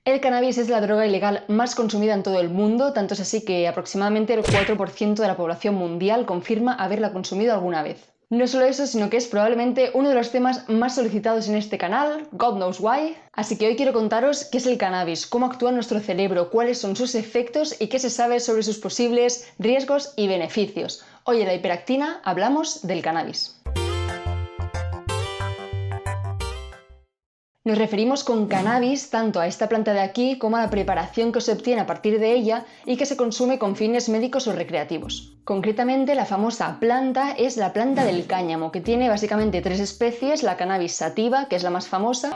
El cannabis es la droga ilegal más consumida en todo el mundo, tanto es así que aproximadamente el 4% de la población mundial confirma haberla consumido alguna vez. No solo eso, sino que es probablemente uno de los temas más solicitados en este canal, God knows why. Así que hoy quiero contaros qué es el cannabis, cómo actúa en nuestro cerebro, cuáles son sus efectos y qué se sabe sobre sus posibles riesgos y beneficios. Hoy en La Hiperactina hablamos del cannabis. Nos referimos con cannabis tanto a esta planta de aquí como a la preparación que se obtiene a partir de ella y que se consume con fines médicos o recreativos. Concretamente, la famosa planta es la planta del cáñamo, que tiene básicamente tres especies: la cannabis sativa, que es la más famosa,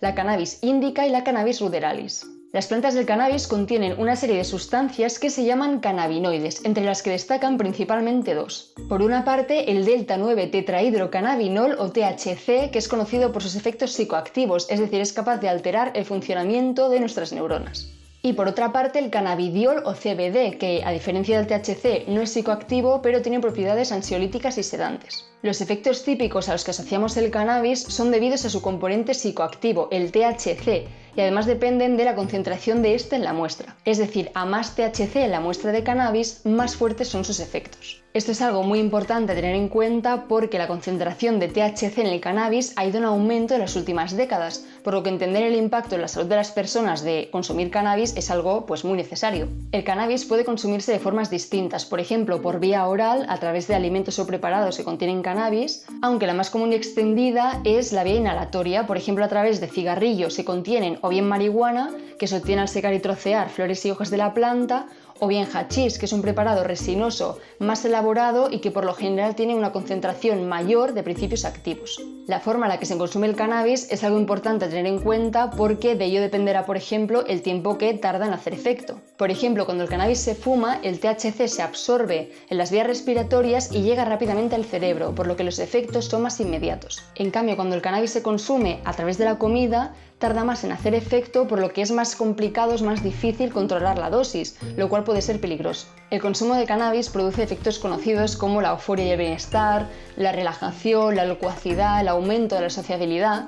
la cannabis indica y la cannabis ruderalis. Las plantas del cannabis contienen una serie de sustancias que se llaman cannabinoides, entre las que destacan principalmente dos. Por una parte, el delta-9-tetrahidrocannabinol o THC, que es conocido por sus efectos psicoactivos, es decir, es capaz de alterar el funcionamiento de nuestras neuronas. Y por otra parte, el cannabidiol o CBD, que a diferencia del THC no es psicoactivo, pero tiene propiedades ansiolíticas y sedantes. Los efectos típicos a los que asociamos el cannabis son debidos a su componente psicoactivo, el THC, y además dependen de la concentración de este en la muestra. Es decir, a más THC en la muestra de cannabis, más fuertes son sus efectos. Esto es algo muy importante a tener en cuenta porque la concentración de THC en el cannabis ha ido en aumento en las últimas décadas, por lo que entender el impacto en la salud de las personas de consumir cannabis es algo muy necesario. El cannabis puede consumirse de formas distintas, por ejemplo por vía oral a través de alimentos o preparados que contienen cannabis, aunque la más común y extendida es la vía inhalatoria, por ejemplo a través de cigarrillos que contienen o bien marihuana, que se obtiene al secar y trocear flores y hojas de la planta, o bien hachís, que es un preparado resinoso más elaborado y que por lo general tiene una concentración mayor de principios activos. La forma en la que se consume el cannabis es algo importante a tener en cuenta porque de ello dependerá, por ejemplo, el tiempo que tarda en hacer efecto. Por ejemplo, cuando el cannabis se fuma, el THC se absorbe en las vías respiratorias y llega rápidamente al cerebro, por lo que los efectos son más inmediatos. En cambio, cuando el cannabis se consume a través de la comida, tarda más en hacer efecto, por lo que es más complicado, es más difícil controlar la dosis, lo cual puede ser peligroso. El consumo de cannabis produce efectos conocidos como la euforia y el bienestar, la relajación, la locuacidad, el aumento de la sociabilidad,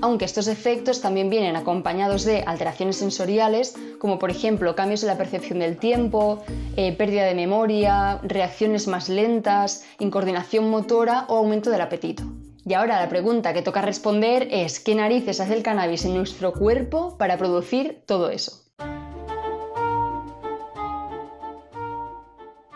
aunque estos efectos también vienen acompañados de alteraciones sensoriales, como por ejemplo cambios en la percepción del tiempo, pérdida de memoria, reacciones más lentas, incoordinación motora o aumento del apetito. Y ahora la pregunta que toca responder es: ¿qué narices hace el cannabis en nuestro cuerpo para producir todo eso?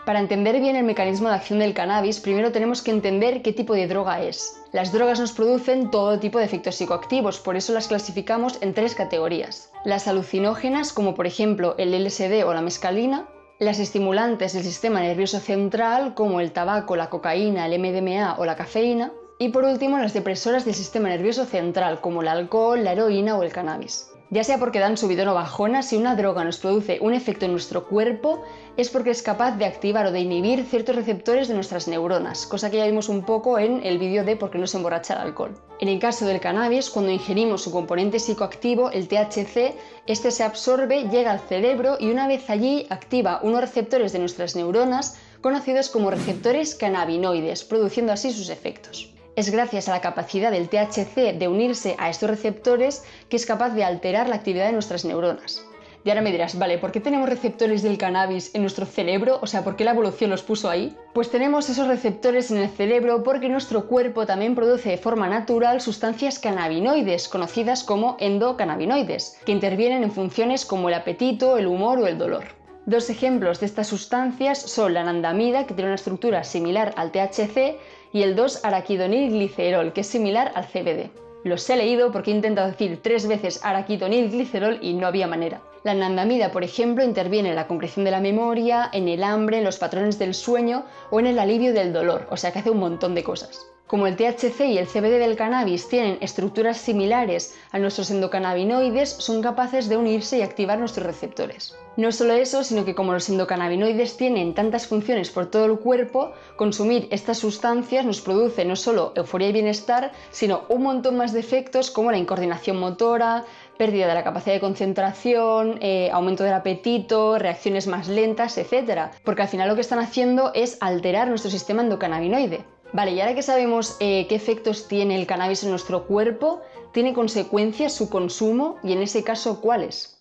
Para entender bien el mecanismo de acción del cannabis, primero tenemos que entender qué tipo de droga es. Las drogas nos producen todo tipo de efectos psicoactivos, por eso las clasificamos en tres categorías. Las alucinógenas, como por ejemplo el LSD o la mescalina, las estimulantes del sistema nervioso central, como el tabaco, la cocaína, el MDMA o la cafeína, y por último las depresoras del sistema nervioso central, como el alcohol, la heroína o el cannabis. Ya sea porque dan subidón o bajona, si una droga nos produce un efecto en nuestro cuerpo es porque es capaz de activar o de inhibir ciertos receptores de nuestras neuronas, cosa que ya vimos un poco en el vídeo de por qué no se emborracha el alcohol. En el caso del cannabis, cuando ingerimos su componente psicoactivo, el THC, este se absorbe, llega al cerebro y una vez allí activa unos receptores de nuestras neuronas conocidos como receptores cannabinoides, produciendo así sus efectos. Es gracias a la capacidad del THC de unirse a estos receptores que es capaz de alterar la actividad de nuestras neuronas. Y ahora me dirás, vale, ¿por qué tenemos receptores del cannabis en nuestro cerebro? O sea, ¿por qué la evolución los puso ahí? Pues tenemos esos receptores en el cerebro porque nuestro cuerpo también produce de forma natural sustancias cannabinoides, conocidas como endocannabinoides, que intervienen en funciones como el apetito, el humor o el dolor. Dos ejemplos de estas sustancias son la anandamida, que tiene una estructura similar al THC, y el 2-araquidonilglicerol, que es similar al CBD. Los he leído porque he intentado decir 3 veces araquidonilglicerol y no había manera. La anandamida, por ejemplo, interviene en la comprensión de la memoria, en el hambre, en los patrones del sueño o en el alivio del dolor, o sea que hace un montón de cosas. Como el THC y el CBD del cannabis tienen estructuras similares a nuestros endocannabinoides, son capaces de unirse y activar nuestros receptores. No solo eso, sino que como los endocannabinoides tienen tantas funciones por todo el cuerpo, consumir estas sustancias nos produce no solo euforia y bienestar, sino un montón más de efectos como la incoordinación motora, pérdida de la capacidad de concentración, aumento del apetito, reacciones más lentas, etc. Porque al final lo que están haciendo es alterar nuestro sistema endocannabinoide. Vale, y ahora que sabemos qué efectos tiene el cannabis en nuestro cuerpo, ¿tiene consecuencias su consumo y en ese caso cuáles?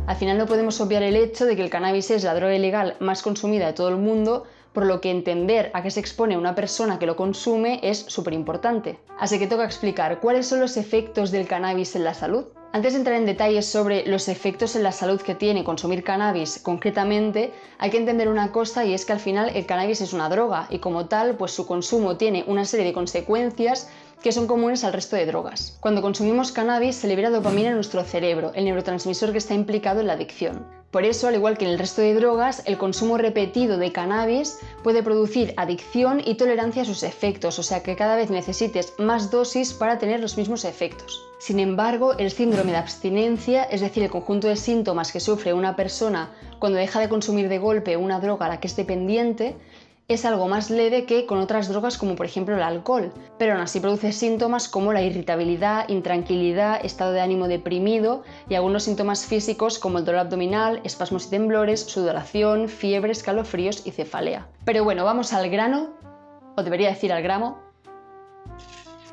Al final no podemos obviar el hecho de que el cannabis es la droga ilegal más consumida de todo el mundo, por lo que entender a qué se expone una persona que lo consume es súper importante. Así que toca explicar cuáles son los efectos del cannabis en la salud. Antes de entrar en detalles sobre los efectos en la salud que tiene consumir cannabis concretamente, hay que entender una cosa, y es que al final el cannabis es una droga y como tal, pues su consumo tiene una serie de consecuencias que son comunes al resto de drogas. Cuando consumimos cannabis se libera dopamina en nuestro cerebro, el neurotransmisor que está implicado en la adicción. Por eso, al igual que en el resto de drogas, el consumo repetido de cannabis puede producir adicción y tolerancia a sus efectos, o sea que cada vez necesites más dosis para tener los mismos efectos. Sin embargo, el síndrome de abstinencia, es decir, el conjunto de síntomas que sufre una persona cuando deja de consumir de golpe una droga a la que es dependiente, es algo más leve que con otras drogas como por ejemplo el alcohol, pero aún así produce síntomas como la irritabilidad, intranquilidad, estado de ánimo deprimido y algunos síntomas físicos como el dolor abdominal, espasmos y temblores, sudoración, fiebre, escalofríos y cefalea. Pero bueno, vamos al grano, o debería decir al gramo.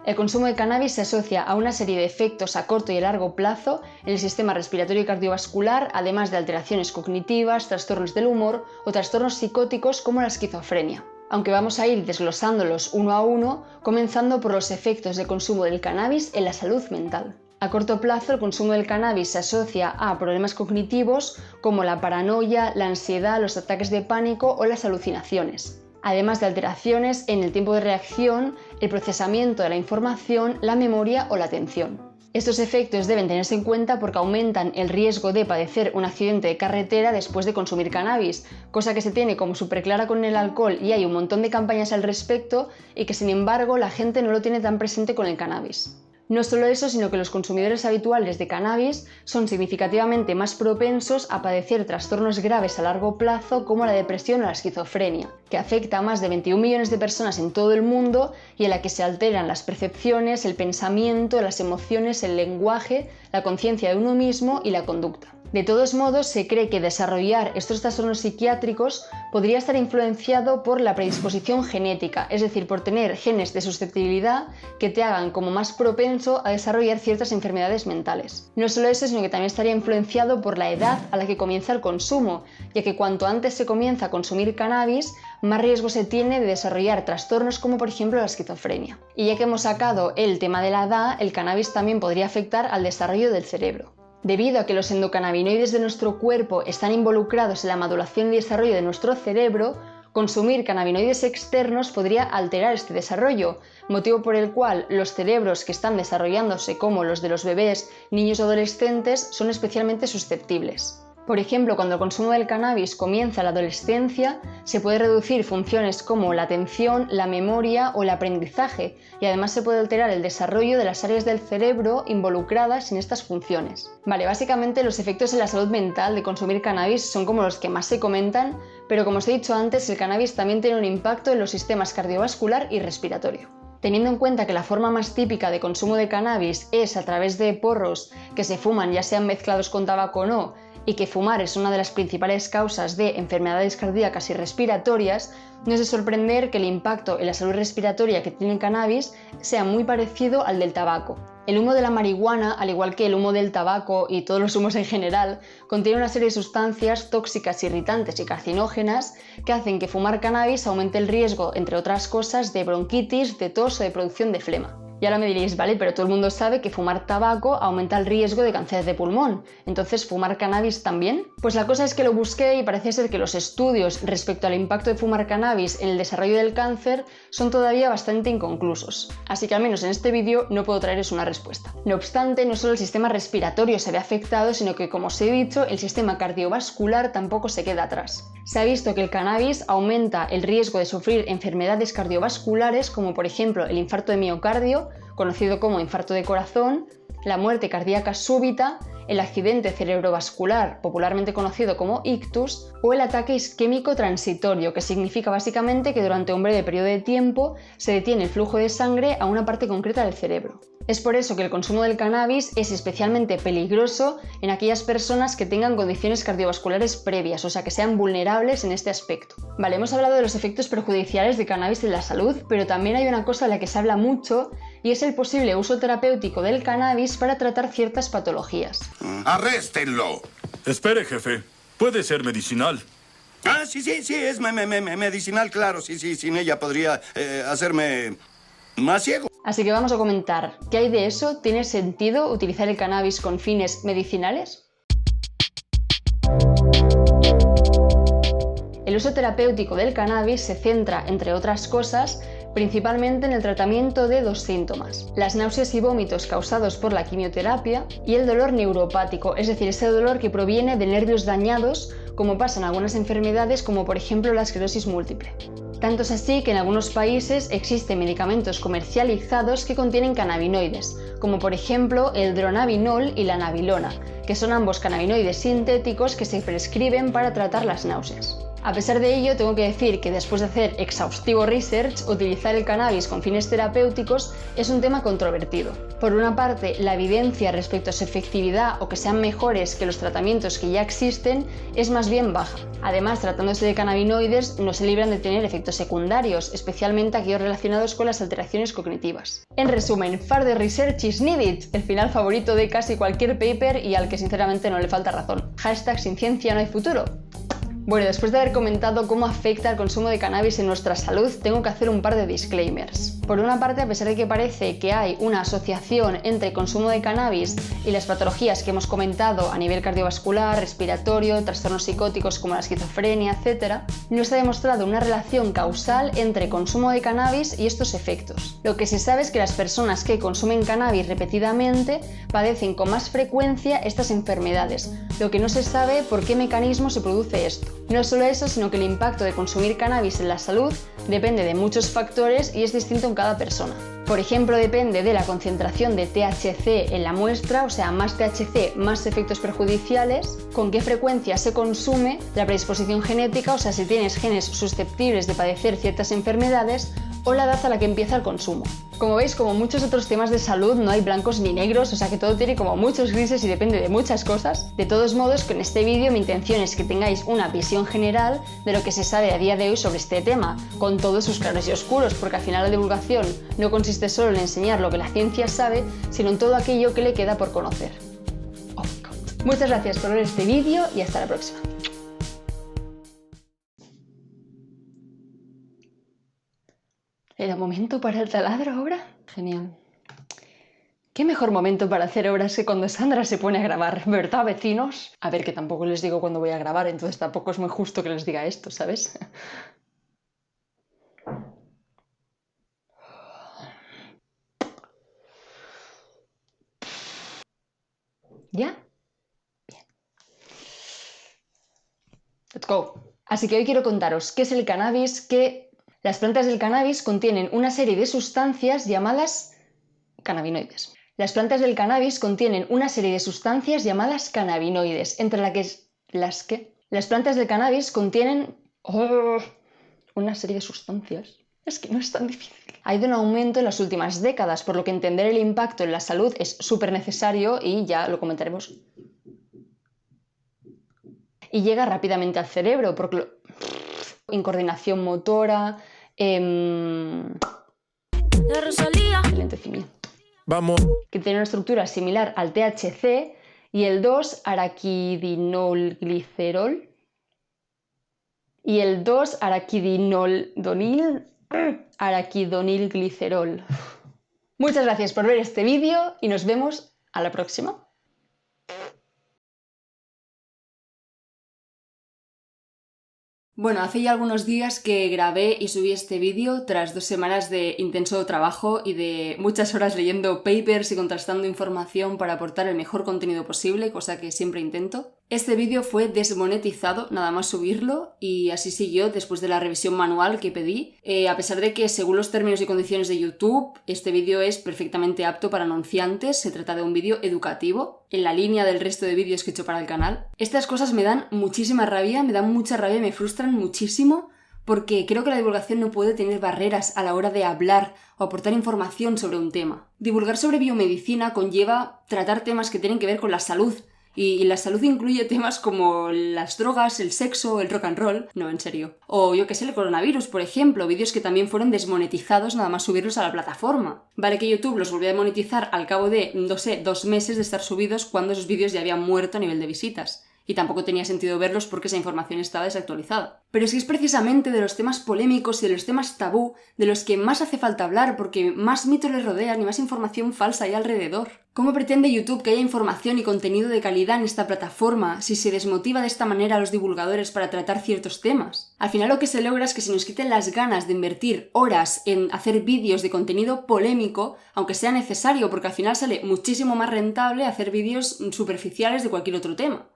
El consumo de cannabis se asocia a una serie de efectos a corto y a largo plazo en el sistema respiratorio y cardiovascular, además de alteraciones cognitivas, trastornos del humor o trastornos psicóticos como la esquizofrenia. Aunque vamos a ir desglosándolos uno a uno, comenzando por los efectos de consumo del cannabis en la salud mental. A corto plazo, el consumo del cannabis se asocia a problemas cognitivos como la paranoia, la ansiedad, los ataques de pánico o las alucinaciones, además de alteraciones en el tiempo de reacción, el procesamiento de la información, la memoria o la atención. Estos efectos deben tenerse en cuenta porque aumentan el riesgo de padecer un accidente de carretera después de consumir cannabis, cosa que se tiene como súper clara con el alcohol y hay un montón de campañas al respecto y que sin embargo la gente no lo tiene tan presente con el cannabis. No solo eso, sino que los consumidores habituales de cannabis son significativamente más propensos a padecer trastornos graves a largo plazo como la depresión o la esquizofrenia, que afecta a más de 21 millones de personas en todo el mundo y en la que se alteran las percepciones, el pensamiento, las emociones, el lenguaje, la conciencia de uno mismo y la conducta. De todos modos, se cree que desarrollar estos trastornos psiquiátricos podría estar influenciado por la predisposición genética, es decir, por tener genes de susceptibilidad que te hagan como más propenso a desarrollar ciertas enfermedades mentales. No solo eso, sino que también estaría influenciado por la edad a la que comienza el consumo, ya que cuanto antes se comienza a consumir cannabis, más riesgo se tiene de desarrollar trastornos como por ejemplo la esquizofrenia. Y ya que hemos sacado el tema de la edad, el cannabis también podría afectar al desarrollo del cerebro. Debido a que los endocannabinoides de nuestro cuerpo están involucrados en la maduración y desarrollo de nuestro cerebro, consumir cannabinoides externos podría alterar este desarrollo, motivo por el cual los cerebros que están desarrollándose como los de los bebés, niños o adolescentes son especialmente susceptibles. Por ejemplo, cuando el consumo del cannabis comienza en la adolescencia, se puede reducir funciones como la atención, la memoria o el aprendizaje, y además se puede alterar el desarrollo de las áreas del cerebro involucradas en estas funciones. Vale, básicamente los efectos en la salud mental de consumir cannabis son como los que más se comentan, pero como os he dicho antes, el cannabis también tiene un impacto en los sistemas cardiovascular y respiratorio. Teniendo en cuenta que la forma más típica de consumo de cannabis es a través de porros que se fuman ya sean mezclados con tabaco o no, y que fumar es una de las principales causas de enfermedades cardíacas y respiratorias, no es de sorprender que el impacto en la salud respiratoria que tiene el cannabis sea muy parecido al del tabaco. El humo de la marihuana, al igual que el humo del tabaco y todos los humos en general, contiene una serie de sustancias tóxicas, irritantes y carcinógenas que hacen que fumar cannabis aumente el riesgo, entre otras cosas, de bronquitis, de tos o de producción de flema. Y ahora me diréis, vale, pero todo el mundo sabe que fumar tabaco aumenta el riesgo de cáncer de pulmón. Entonces, ¿fumar cannabis también? Pues la cosa es que lo busqué y parece ser que los estudios respecto al impacto de fumar cannabis en el desarrollo del cáncer son todavía bastante inconclusos. Así que al menos en este vídeo no puedo traeros una respuesta. No obstante, no solo el sistema respiratorio se ve afectado, sino que, como os he dicho, el sistema cardiovascular tampoco se queda atrás. Se ha visto que el cannabis aumenta el riesgo de sufrir enfermedades cardiovasculares como por ejemplo el infarto de miocardio, conocido como infarto de corazón, la muerte cardíaca súbita, el accidente cerebrovascular, popularmente conocido como ictus, o el ataque isquémico transitorio, que significa básicamente que durante un breve periodo de tiempo se detiene el flujo de sangre a una parte concreta del cerebro. Es por eso que el consumo del cannabis es especialmente peligroso en aquellas personas que tengan condiciones cardiovasculares previas, o sea que sean vulnerables en este aspecto. Vale, hemos hablado de los efectos perjudiciales de cannabis en la salud, pero también hay una cosa de la que se habla mucho y es el posible uso terapéutico del cannabis para tratar ciertas patologías. ¡Arréstenlo! Espere, jefe. Puede ser medicinal. Ah, sí, es medicinal, claro. Sí, sin ella podría hacerme más ciego. Así que vamos a comentar, ¿qué hay de eso? ¿Tiene sentido utilizar el cannabis con fines medicinales? El uso terapéutico del cannabis se centra, entre otras cosas, principalmente en el tratamiento de dos síntomas: las náuseas y vómitos causados por la quimioterapia y el dolor neuropático, es decir, ese dolor que proviene de nervios dañados, como pasa en algunas enfermedades como por ejemplo la esclerosis múltiple. Tanto es así que en algunos países existen medicamentos comercializados que contienen cannabinoides, como por ejemplo el dronabinol y la nabilona, que son ambos cannabinoides sintéticos que se prescriben para tratar las náuseas. A pesar de ello, tengo que decir que después de hacer exhaustivo research, utilizar el cannabis con fines terapéuticos es un tema controvertido. Por una parte, la evidencia respecto a su efectividad o que sean mejores que los tratamientos que ya existen es más bien baja. Además, tratándose de cannabinoides, no se libran de tener efectos secundarios, especialmente aquellos relacionados con las alteraciones cognitivas. En resumen, further research is needed, el final favorito de casi cualquier paper y al que sinceramente no le falta razón. Hashtag sin ciencia no hay futuro. Bueno, después de haber comentado cómo afecta el consumo de cannabis en nuestra salud, tengo que hacer un par de disclaimers. Por una parte, a pesar de que parece que hay una asociación entre el consumo de cannabis y las patologías que hemos comentado a nivel cardiovascular, respiratorio, trastornos psicóticos como la esquizofrenia, etc., no se ha demostrado una relación causal entre consumo de cannabis y estos efectos. Lo que se sabe es que las personas que consumen cannabis repetidamente padecen con más frecuencia estas enfermedades, lo que no se sabe por qué mecanismo se produce esto. No solo eso, sino que el impacto de consumir cannabis en la salud depende de muchos factores y es distinto en cada persona. Por ejemplo, depende de la concentración de THC en la muestra, o sea, más THC, más efectos perjudiciales, con qué frecuencia se consume, la predisposición genética, o sea, si tienes genes susceptibles de padecer ciertas enfermedades, o la edad a la que empieza el consumo. Como veis, como muchos otros temas de salud, no hay blancos ni negros, o sea que todo tiene como muchos grises y depende de muchas cosas. De todos modos, con este vídeo mi intención es que tengáis una visión general de lo que se sabe a día de hoy sobre este tema, con todos sus claros y oscuros, porque al final la divulgación no consiste solo en enseñar lo que la ciencia sabe, sino en todo aquello que le queda por conocer. Oh my God. Muchas gracias por ver este vídeo y hasta la próxima. ¿Era momento para el taladro ahora? Genial. ¿Qué mejor momento para hacer obras que cuando Sandra se pone a grabar, ¿verdad, vecinos? A ver, que tampoco les digo cuándo voy a grabar, entonces tampoco es muy justo que les diga esto, ¿sabes? ¿Ya? Bien. Let's go. Así que hoy quiero contaros qué es el cannabis, que las plantas del cannabis contienen una serie de sustancias llamadas cannabinoides. Las plantas del cannabis contienen una serie de sustancias llamadas cannabinoides, entre las plantas del cannabis contienen una serie de sustancias. Es que no es tan difícil. Ha ido en aumento en las últimas décadas, por lo que entender el impacto en la salud es súper necesario y ya lo comentaremos. Y llega rápidamente al cerebro, porque incoordinación motora, lentecimiento. Vamos. Que tiene una estructura similar al THC y el 2-araquidinolglicerol y el 2-araquidonilglicerol. Muchas gracias por ver este vídeo y nos vemos a la próxima. Bueno, hace ya algunos días que grabé y subí este vídeo tras 2 semanas de intenso trabajo y de muchas horas leyendo papers y contrastando información para aportar el mejor contenido posible, cosa que siempre intento. Este vídeo fue desmonetizado nada más subirlo y así siguió después de la revisión manual que pedí, a pesar de que según los términos y condiciones de YouTube este vídeo es perfectamente apto para anunciantes, se trata de un vídeo educativo en la línea del resto de vídeos que he hecho para el canal. Estas cosas me dan muchísima rabia, me dan mucha rabia, me frustran muchísimo porque creo que la divulgación no puede tener barreras a la hora de hablar o aportar información sobre un tema. Divulgar sobre biomedicina conlleva tratar temas que tienen que ver con la salud, y la salud incluye temas como las drogas, el sexo, el rock and roll, no, en serio. O yo que sé, el coronavirus, por ejemplo, vídeos que también fueron desmonetizados nada más subirlos a la plataforma. Vale que YouTube los volvió a monetizar al cabo de, no sé, 2 meses de estar subidos cuando esos vídeos ya habían muerto a nivel de visitas. Y tampoco tenía sentido verlos porque esa información estaba desactualizada. Pero es que es precisamente de los temas polémicos y de los temas tabú de los que más hace falta hablar porque más mitos les rodean y más información falsa hay alrededor. ¿Cómo pretende YouTube que haya información y contenido de calidad en esta plataforma si se desmotiva de esta manera a los divulgadores para tratar ciertos temas? Al final lo que se logra es que se nos quiten las ganas de invertir horas en hacer vídeos de contenido polémico, aunque sea necesario, porque al final sale muchísimo más rentable hacer vídeos superficiales de cualquier otro tema.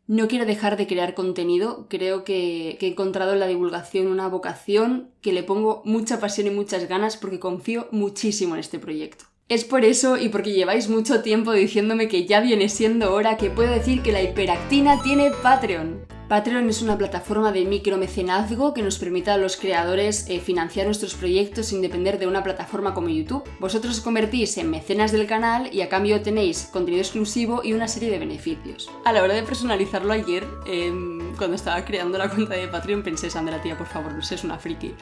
No quiero dejar de crear contenido, creo que he encontrado en la divulgación una vocación que le pongo mucha pasión y muchas ganas porque confío muchísimo en este proyecto. Es por eso y porque lleváis mucho tiempo diciéndome que ya viene siendo hora que puedo decir que la hiperactina tiene Patreon. Patreon es una plataforma de micromecenazgo que nos permite a los creadores financiar nuestros proyectos sin depender de una plataforma como YouTube. Vosotros os convertís en mecenas del canal y a cambio tenéis contenido exclusivo y una serie de beneficios. A la hora de personalizarlo ayer, cuando estaba creando la cuenta de Patreon pensé, Sandra, tía, por favor, no seas una friki.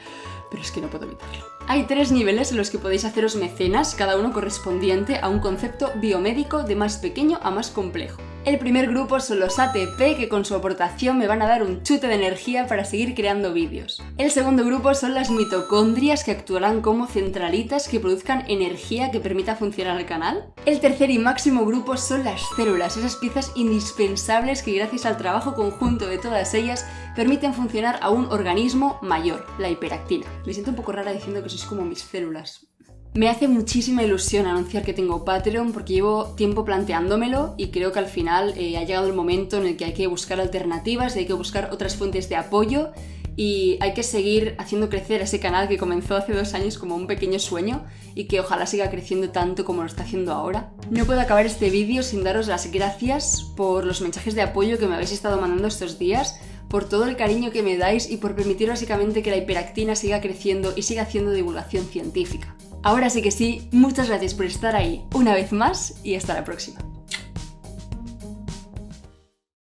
Pero es que no puedo evitarlo. Hay 3 niveles en los que podéis haceros mecenas, cada uno correspondiente a un concepto biomédico de más pequeño a más complejo. El primer grupo son los ATP, que con su aportación me van a dar un chute de energía para seguir creando vídeos. El segundo grupo son las mitocondrias, que actuarán como centralitas que produzcan energía que permita funcionar el canal. El tercer y máximo grupo son las células, esas piezas indispensables que gracias al trabajo conjunto de todas ellas permiten funcionar a un organismo mayor, la hiperactina. Me siento un poco rara diciendo que sois como mis células. Me hace muchísima ilusión anunciar que tengo Patreon porque llevo tiempo planteándomelo y creo que al final ha llegado el momento en el que hay que buscar alternativas y hay que buscar otras fuentes de apoyo y hay que seguir haciendo crecer ese canal que comenzó hace 2 años como un pequeño sueño y que ojalá siga creciendo tanto como lo está haciendo ahora. No puedo acabar este vídeo sin daros las gracias por los mensajes de apoyo que me habéis estado mandando estos días, por todo el cariño que me dais y por permitir básicamente que la hiperactina siga creciendo y siga haciendo divulgación científica. Ahora sí que sí, muchas gracias por estar ahí una vez más y hasta la próxima.